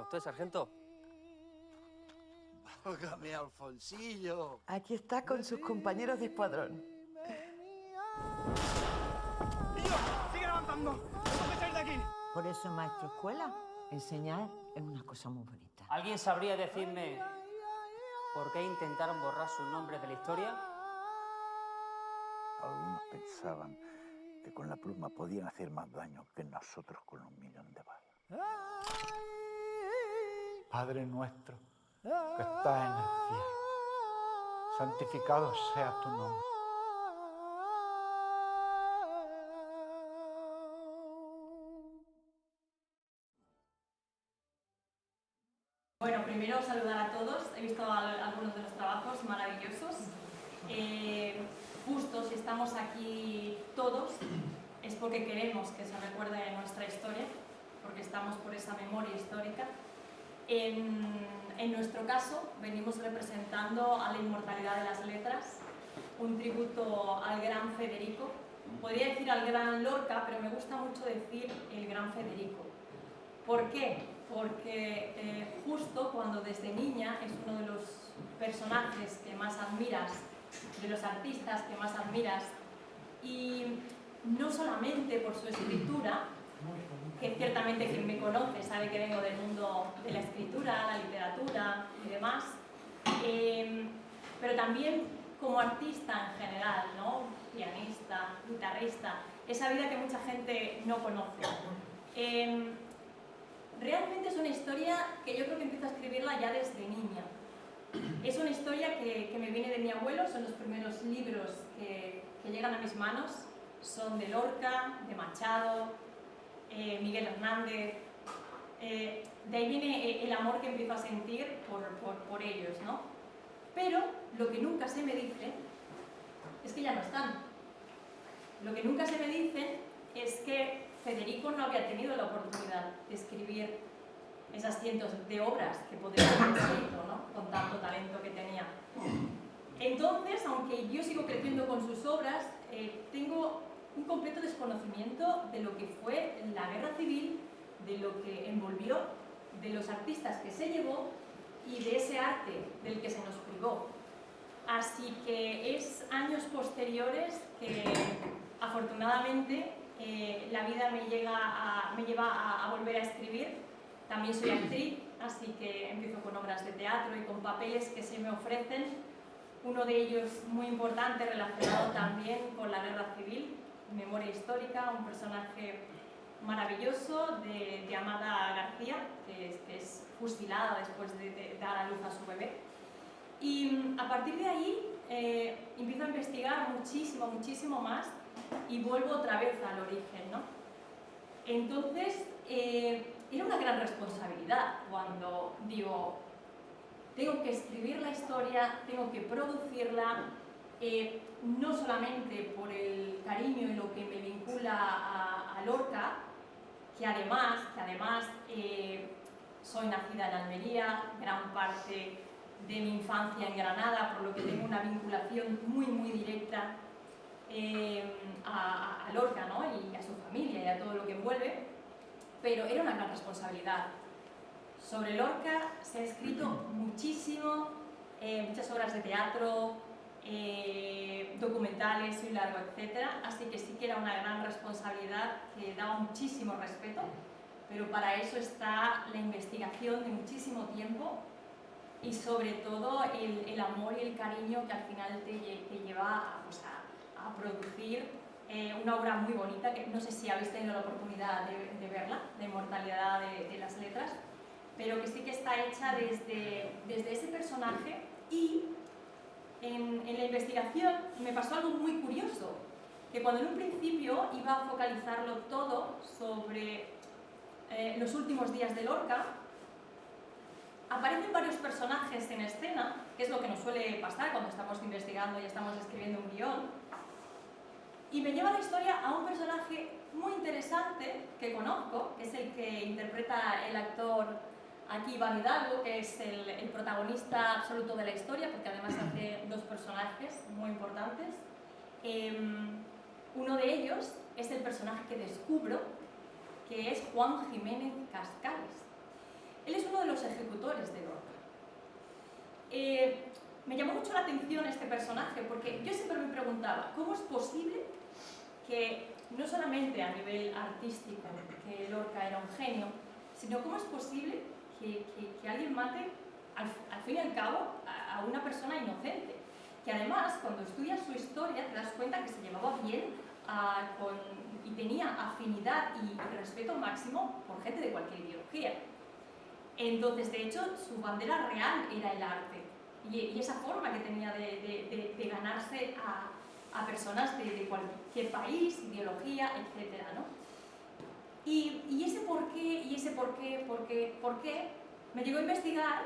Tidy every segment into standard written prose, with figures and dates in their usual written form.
¿Usted, sargento? Válgame, Alfonsillo. Aquí está con sus compañeros de escuadrón. ¡Sigue avanzando! ¡Tenemos que salir de aquí! Por eso en Maestro Escuela, enseñar es una cosa muy bonita. ¿Alguien sabría decirme por qué intentaron borrar sus nombres de la historia? Algunos pensaban que con la pluma podían hacer más daño que nosotros con 1.000.000 de balas. Padre nuestro, que estás en el cielo, santificado sea tu nombre. Bueno, primero saludar a todos. He visto algunos de los trabajos maravillosos. Justo si estamos aquí todos es porque queremos que se recuerde nuestra historia, porque estamos por esa memoria histórica. En nuestro caso, venimos representando a la inmortalidad de las letras, un tributo al gran Federico. Podría decir al gran Lorca, pero me gusta mucho decir el gran Federico. ¿Por qué? Porque justo cuando desde niña es uno de los personajes que más admiras, de los artistas que más admiras, y no solamente por su escritura, que ciertamente quien me conoce sabe que vengo del mundo de la escritura, la literatura y demás, pero también como artista en general, ¿no? Pianista, guitarrista, esa vida que mucha gente no conoce. Realmente es una historia que yo creo que empiezo a escribirla ya desde niña. Es una historia que me viene de mi abuelo, son los primeros libros que llegan a mis manos, son de Lorca, de Machado, Miguel Hernández. De ahí viene el amor que empiezo a sentir por ellos, ¿no? Pero lo que nunca se me dice es que ya no están. Lo que nunca se me dice es que Federico no había tenido la oportunidad de escribir esas cientos de obras que podría haber escrito, ¿no? Con tanto talento que tenía. Entonces, aunque yo sigo creciendo con sus obras, tengo un completo desconocimiento de lo que fue la guerra civil, de lo que envolvió, de los artistas que se llevó y de ese arte del que se nos privó. Así que es años posteriores que, afortunadamente, la vida me lleva a volver a escribir. También soy actriz, así que empiezo con obras de teatro y con papeles que se me ofrecen. Uno de ellos muy importante, relacionado también con la guerra civil, memoria histórica, un personaje maravilloso de Amada García, que es fusilada después de dar a luz a su bebé. Y a partir de ahí empiezo a investigar muchísimo más y vuelvo otra vez al origen, ¿no? Entonces, era una gran responsabilidad cuando digo, tengo que escribir la historia, tengo que producirla, no solamente por el cariño y lo que me vincula a Lorca, que además soy nacida en Almería, gran parte de mi infancia en Granada, por lo que tengo una vinculación muy directa a Lorca, ¿no? Y a su familia y a todo lo que envuelve, pero era una gran responsabilidad. Sobre Lorca se ha escrito muchísimo, muchas obras de teatro, documentales y largo, etcétera, así que sí que era una gran responsabilidad que daba muchísimo respeto, pero para eso está la investigación de muchísimo tiempo y sobre todo el amor y el cariño que al final te lleva pues, a producir una obra muy bonita, que no sé si habéis tenido la oportunidad de verla, de Inmortalidad de las letras, pero que sí que está hecha desde ese personaje. Y en la investigación me pasó algo muy curioso, que cuando en un principio iba a focalizarlo todo sobre los últimos días de Lorca, aparecen varios personajes en escena, que es lo que nos suele pasar cuando estamos investigando y estamos escribiendo un guión, y me lleva la historia a un personaje muy interesante que conozco, que es el que interpreta el actor aquí Iván Hidalgo, que es el protagonista absoluto de la historia, porque además hace dos personajes muy importantes. Uno de ellos es el personaje que descubro, que es Juan Jiménez Cascales. Él es uno de los ejecutores de Lorca. Me llamó mucho la atención este personaje porque yo siempre me preguntaba, ¿cómo es posible que no solamente a nivel artístico, que Lorca era un genio, sino cómo es posible que alguien mate al fin y al cabo a una persona inocente? Que además, cuando estudias su historia, te das cuenta que se llevaba bien y tenía afinidad y respeto máximo por gente de cualquier ideología. Entonces, de hecho, su bandera real era el arte y esa forma que tenía de ganarse a personas de cualquier país, ideología, etc., ¿no? Y ese por qué me llegó a investigar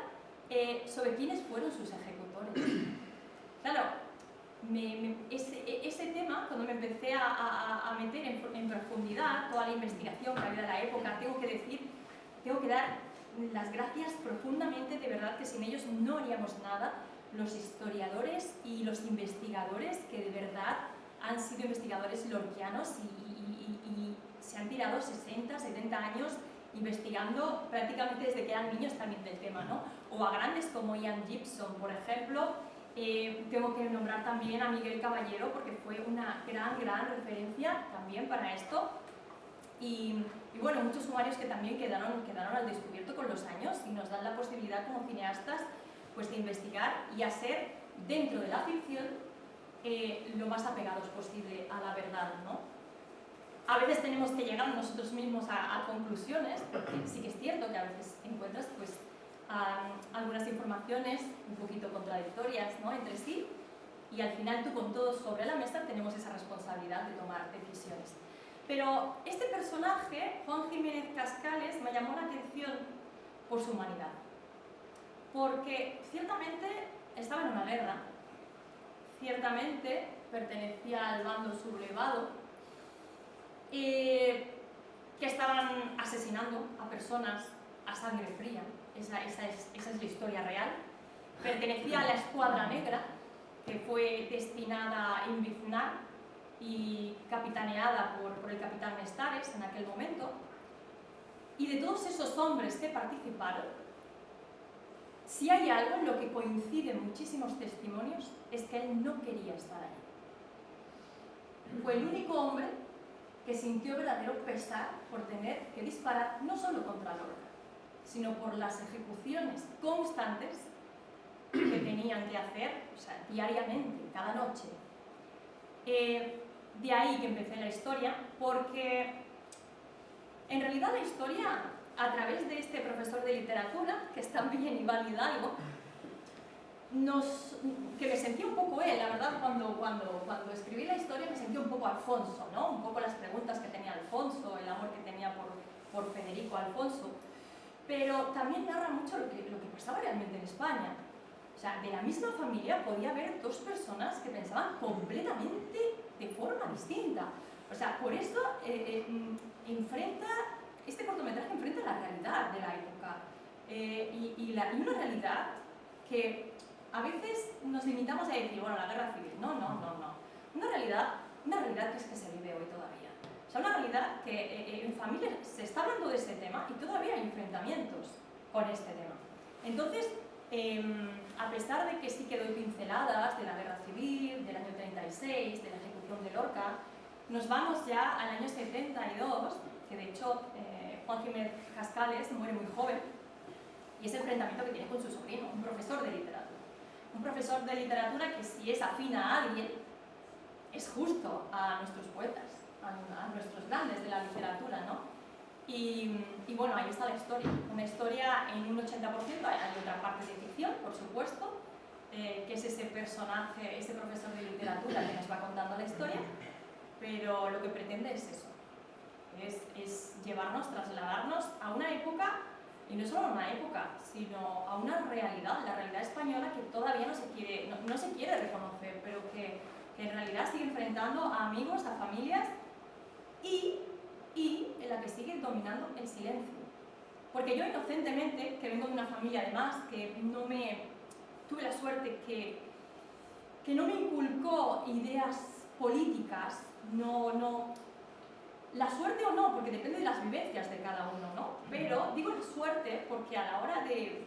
sobre quiénes fueron sus ejecutores. Claro, ese tema, cuando me empecé a meter en profundidad toda la investigación que había de la época, tengo que dar las gracias profundamente, de verdad que sin ellos no haríamos nada, los historiadores y los investigadores que de verdad han sido investigadores lorquianos y se han tirado 60, 70 años investigando prácticamente desde que eran niños también del tema, ¿no? O a grandes como Ian Gibson, por ejemplo. Tengo que nombrar también a Miguel Caballero porque fue una gran referencia también para esto. Y bueno, muchos sumarios que también quedaron al descubierto con los años y nos dan la posibilidad como cineastas pues, de investigar y a ser, dentro de la ficción, lo más apegados posible a la verdad, ¿no? A veces tenemos que llegar nosotros mismos a conclusiones, porque sí que es cierto que a veces encuentras pues, algunas informaciones un poquito contradictorias, ¿no?, entre sí, y al final tú con todo sobre la mesa tenemos esa responsabilidad de tomar decisiones. Pero este personaje, Juan Jiménez Cascales, me llamó la atención por su humanidad. Porque ciertamente estaba en una guerra, ciertamente pertenecía al bando sublevado, que estaban asesinando a personas a sangre fría. Esa es la historia real. Pertenecía a la Escuadra Negra, que fue destinada a Inviznar y capitaneada por el capitán Mestares en aquel momento. Y de todos esos hombres que participaron, si hay algo en lo que coinciden muchísimos testimonios, es que él no quería estar ahí. Fue el único hombre que sintió verdadero pesar por tener que disparar no solo contra Lorca, sino por las ejecuciones constantes que tenían que hacer, o sea, diariamente, cada noche. De ahí que empecé la historia, porque en realidad la historia, a través de este profesor de literatura, que es también Iván Hidalgo, que me sentí un poco él, la verdad, cuando escribí la historia me sentí un poco Alfonso, ¿no? Un poco las preguntas que tenía Alfonso, el amor que tenía por Federico Alfonso, pero también narra mucho lo que pasaba realmente en España. O sea, de la misma familia podía haber dos personas que pensaban completamente de forma distinta. O sea, por eso este cortometraje enfrenta la realidad de la época y una realidad que a veces nos limitamos a decir, bueno, la guerra civil. No. Una realidad que es que se vive hoy todavía. O sea, una realidad que en familias se está hablando de este tema y todavía hay enfrentamientos con este tema. Entonces, a pesar de que sí que doy pinceladas de la guerra civil, del año 36, de la ejecución de Lorca, nos vamos ya al año 72, que de hecho Juan Jiménez Cascales muere muy joven, y ese enfrentamiento que tiene con su sobrino, un profesor de literatura. Un profesor de literatura que si es afín a alguien, es justo a nuestros poetas, a nuestros grandes de la literatura, ¿no? Y bueno, ahí está la historia. Una historia en un 80%, hay otra parte de ficción, por supuesto, que es ese personaje, ese profesor de literatura que nos va contando la historia, pero lo que pretende es eso, es llevarnos, trasladarnos a una época, y no solo a una época, sino a una realidad, la realidad española que todavía no se quiere reconocer, pero que en realidad sigue enfrentando a amigos, a familias y en la que sigue dominando el silencio. Porque yo inocentemente, que vengo de una familia además, que tuve la suerte que no me inculcó ideas políticas, no la suerte o no, porque depende de las vivencias de cada uno, ¿no? Pero digo la suerte porque a la hora de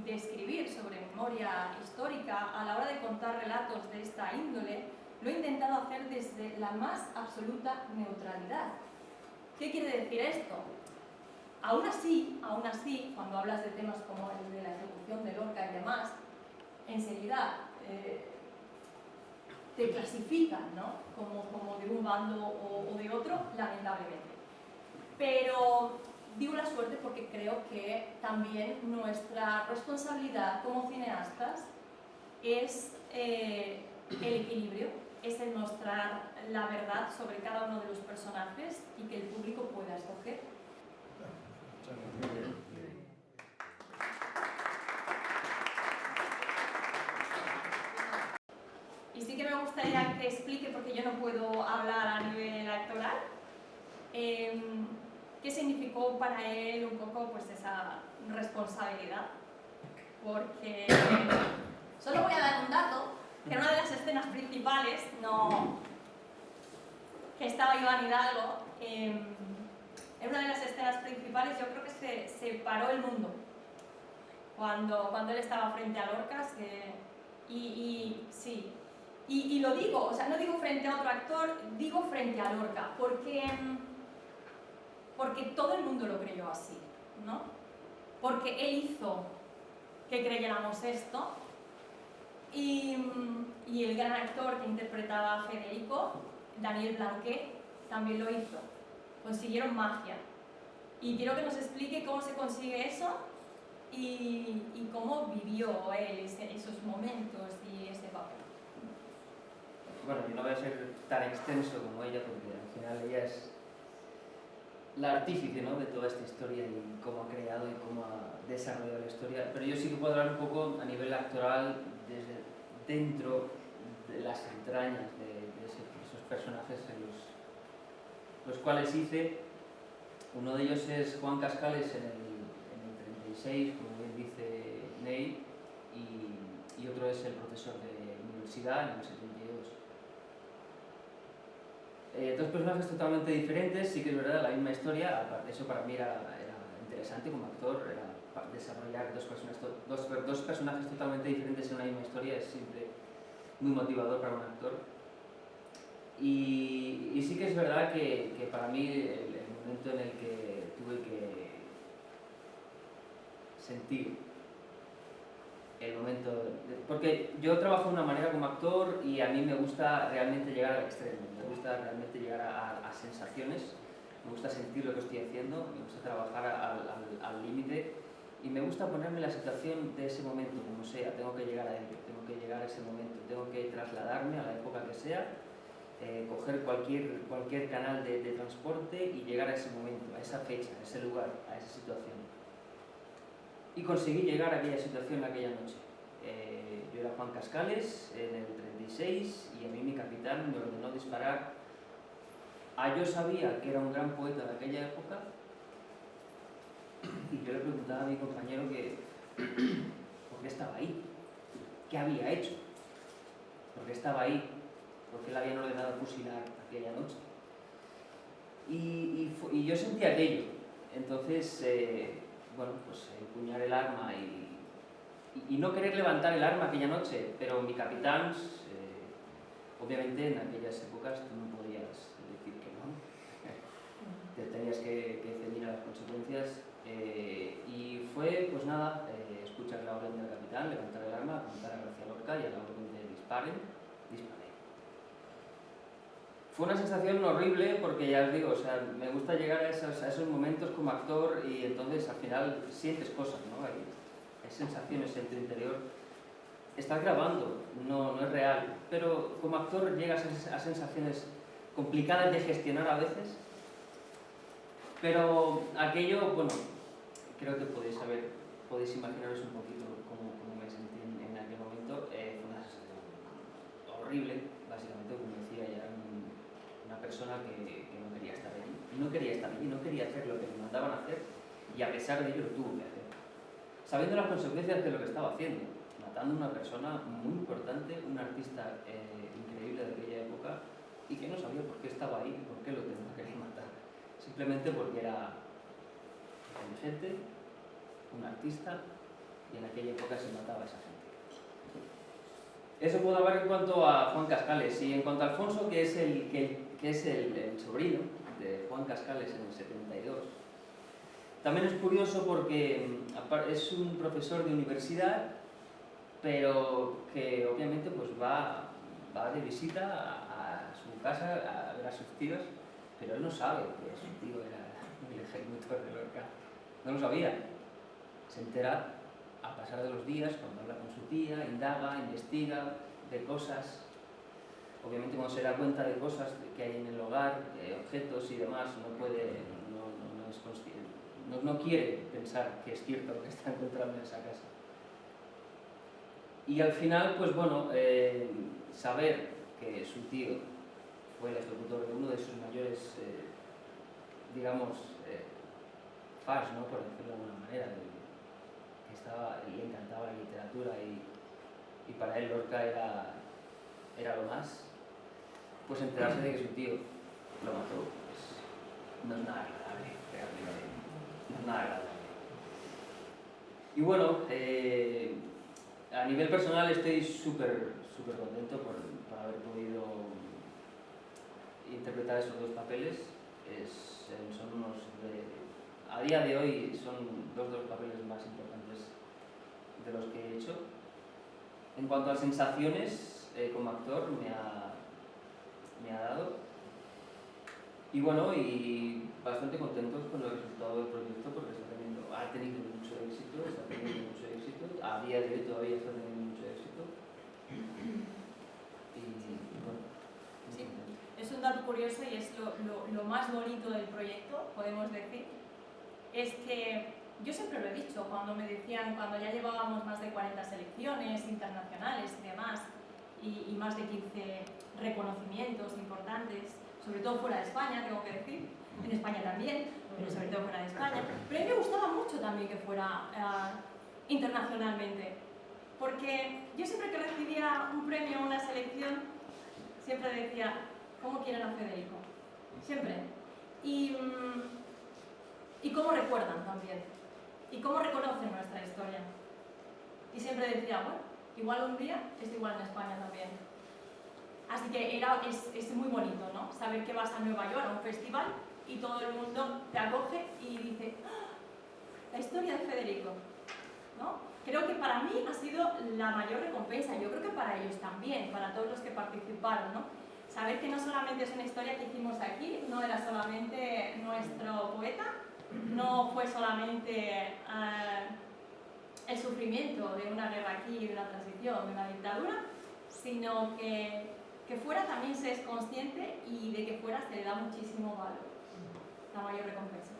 escribir sobre memoria histórica, a la hora de contar relatos de esta índole, lo he intentado hacer desde la más absoluta neutralidad. ¿Qué quiere decir esto? Aún así, cuando hablas de temas como el de la ejecución de Lorca y demás, enseguida te clasifican, ¿no? como de un bando o de otro, lamentablemente. Pero digo la suerte porque creo que también nuestra responsabilidad como cineastas es el equilibrio, es el mostrar la verdad sobre cada uno de los personajes y que el público pueda escoger. Y sí que me gustaría que explique, porque yo no puedo hablar a nivel actoral, qué significó para él un poco pues, esa responsabilidad. Porque solo voy a dar un dato, que en una de las escenas principales, que estaba Iván Hidalgo, en una de las escenas principales yo creo que se paró el mundo. Cuando él estaba frente a Lorca, sí. Y lo digo, o sea, no digo frente a otro actor, digo frente a Lorca, porque todo el mundo lo creyó así, ¿no? Porque él hizo que creyéramos esto, y el gran actor que interpretaba a Federico, Daniel Blanquet, también lo hizo. Consiguieron magia. Y quiero que nos explique cómo se consigue eso y cómo vivió él esos momentos y ese papel. Bueno, yo no voy a ser tan extenso como ella porque al final ella es la artífice, ¿no?, de toda esta historia y cómo ha creado y cómo ha desarrollado la historia, pero yo sí que puedo hablar un poco a nivel actoral desde dentro de las entrañas de esos personajes en los cuales hice. Uno de ellos es Juan Cascales en el 36, como bien dice Ney, y otro es el profesor de universidad en el 72. Dos personajes totalmente diferentes, sí que es verdad, la misma historia. Aparte, eso para mí era interesante como actor, era desarrollar dos personajes totalmente diferentes en una misma historia, es siempre muy motivador para un actor. Y sí que es verdad que para mí el momento en el que tuve que sentir el momento, porque yo trabajo de una manera como actor y a mí me gusta realmente llegar al extremo, me gusta realmente llegar a sensaciones, me gusta sentir lo que estoy haciendo, me gusta trabajar al límite y me gusta ponerme en la situación de ese momento, como sea, tengo que llegar a ello, tengo que llegar a ese momento, tengo que trasladarme a la época que sea, coger cualquier canal de transporte y llegar a ese momento, a esa fecha, a ese lugar, a esa situación. Y conseguí llegar a aquella situación aquella noche. Yo era Juan Cascales en el 36 y a mí mi capitán me ordenó disparar. Yo sabía que era un gran poeta de aquella época y yo le preguntaba a mi compañero por qué estaba ahí, qué había hecho, por qué estaba ahí, por qué le habían ordenado fusilar aquella noche. Y yo sentía aquello. Entonces, bueno, pues empuñar el arma y no querer levantar el arma aquella noche, pero mi capitán, obviamente en aquellas épocas tú no podías decir que no, te tenías que ceñir a las consecuencias, y fue, pues nada, escuchar la orden del capitán, levantar el arma, apuntar a García Lorca y a la orden de disparé. Fue una sensación horrible porque ya os digo, o sea, me gusta llegar a esos momentos como actor y entonces al final sientes cosas, ¿no? Hay sensaciones en tu interior. Estás grabando, no es real, pero como actor llegas a sensaciones complicadas de gestionar a veces. Pero aquello, bueno, creo que podéis imaginaros un poquito cómo me sentí en aquel momento. Fue una sensación horrible, básicamente, como decía, ya una persona que no quería estar allí, no quería hacer lo que me mandaban a hacer, y a pesar de ello lo tuvo que hacer, sabiendo las consecuencias de lo que estaba haciendo, matando a una persona muy importante, un artista increíble de aquella época, y que no sabía por qué estaba ahí, por qué lo quería matar. Simplemente porque era inteligente, un artista, y en aquella época se mataba a esa gente. Eso puedo hablar en cuanto a Juan Cascales. Y en cuanto a Alfonso, que es el sobrino de Juan Cascales en el 72, también es curioso porque es un profesor de universidad, pero que obviamente pues va de visita a su casa a ver a sus tíos, pero él no sabe que su tío era el ejecutor de Lorca. No lo sabía. Se entera a pasar de los días, cuando habla con su tía, indaga, investiga, ve cosas. Obviamente cuando se da cuenta de cosas que hay en el hogar, objetos y demás, no es consciente, no quiere pensar que es cierto lo que está encontrando en esa casa. Y al final, pues bueno, saber que su tío fue el ejecutor de uno de sus mayores, digamos, fans, ¿no? Por decirlo de alguna manera, le encantaba la literatura y para él Lorca era lo más, pues enterarse de que su tío lo mató, pues, no es nada agradable, no es nada agradable. Y bueno, a nivel personal estoy súper contento por haber podido interpretar esos dos papeles. Son a día de hoy son dos de los papeles más importantes de los que he hecho. En cuanto a sensaciones, como actor me ha dado. Y bueno, y bastante contentos con el resultado del proyecto porque ha tenido mucho éxito, a día de hoy todavía está teniendo mucho éxito. Y bueno, sí, es un dato curioso y es lo más bonito del proyecto, podemos decir, es que yo siempre lo he dicho, cuando me decían, cuando ya llevábamos más de 40 selecciones internacionales y demás, y más de 15 reconocimientos importantes, sobre todo fuera de España, tengo que decir, en España también, pero sobre todo fuera de España. Pero a mí me gustaba mucho también que fuera internacionalmente, porque yo siempre que recibía un premio o una selección, siempre decía, ¿cómo quieren a Federico? Siempre. Y cómo recuerdan también, y cómo reconocen nuestra historia. Y siempre decía, bueno, igual un día es igual en España también. Así que es muy bonito, ¿no? Saber que vas a Nueva York a un festival y todo el mundo te acoge y dice, ¡ah! La historia de Federico, ¿no? Creo que para mí ha sido la mayor recompensa, yo creo que para ellos también, para todos los que participaron, ¿no? Saber que no solamente es una historia que hicimos aquí, no era solamente nuestro poeta, no fue solamente el sufrimiento de una guerra aquí, de una transición, de una dictadura, sino que fuera también se es consciente y de que fuera se le da muchísimo valor, la mayor recompensa.